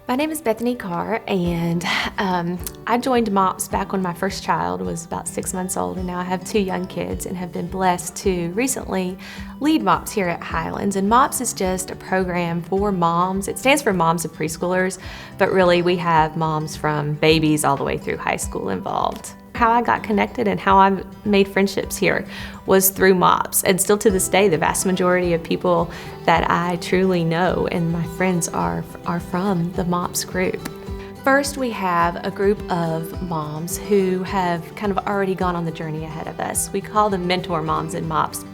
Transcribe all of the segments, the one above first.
My name is Bethany Carr, and I joined MOPS back when my first child was about 6 months old, and now I have 2 young kids and have been blessed to recently lead MOPS here at Highlands. And MOPS is just a program for moms. It stands for Moms of Preschoolers, but really we have moms from babies all the way through high school involved. How I got connected and how I made friendships here was through MOPS, and still to this day the vast majority of people that I truly know and my friends are from the MOPS group. First, we have a group of moms who have kind of already gone on the journey ahead of us. We call them mentor moms in MOPS.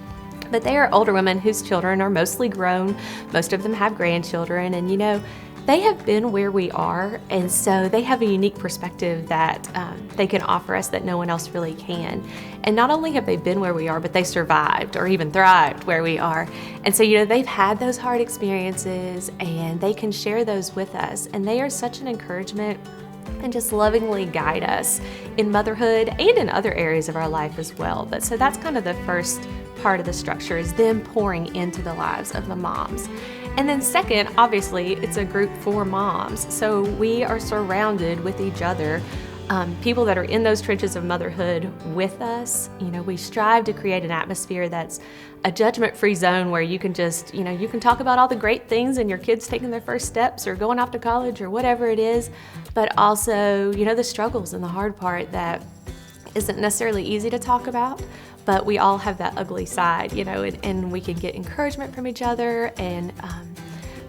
But they are older women whose children are mostly grown. Most of them have grandchildren, and they have been where we are, and so they have a unique perspective that they can offer us that no one else really can. And not only have they been where we are, but they survived or even thrived where we are. And so, they've had those hard experiences and they can share those with us. And they are such an encouragement and just lovingly guide us in motherhood and in other areas of our life as well. But so that's kind of the first part of the structure, is them pouring into the lives of the moms. And then second, obviously, it's a group for moms. So we are surrounded with each other, people that are in those trenches of motherhood with us. We strive to create an atmosphere that's a judgment-free zone where you can just, you can talk about all the great things and your kids taking their first steps or going off to college or whatever it is, but also, the struggles and the hard part that isn't necessarily easy to talk about. But we all have that ugly side, and we can get encouragement from each other and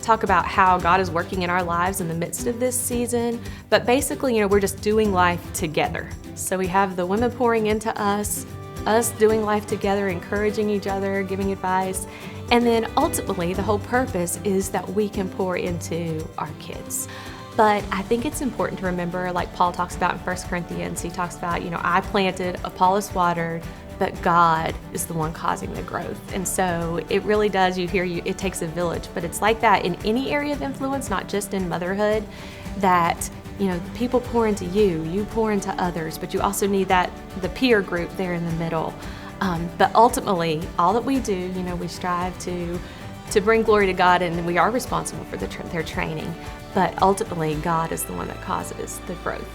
talk about how God is working in our lives in the midst of this season. But basically, we're just doing life together. So we have the women pouring into us doing life together, encouraging each other, giving advice. And then ultimately, the whole purpose is that we can pour into our kids. But I think it's important to remember, like Paul talks about in 1 Corinthians, he talks about, I planted, Apollos watered, but God is the one causing the growth. And so it really does, it takes a village, but it's like that in any area of influence, not just in motherhood, that, people pour into you, you pour into others, but you also need the peer group there in the middle. But ultimately, all that we do, we strive to bring glory to God, and we are responsible for their training. But ultimately, God is the one that causes the growth.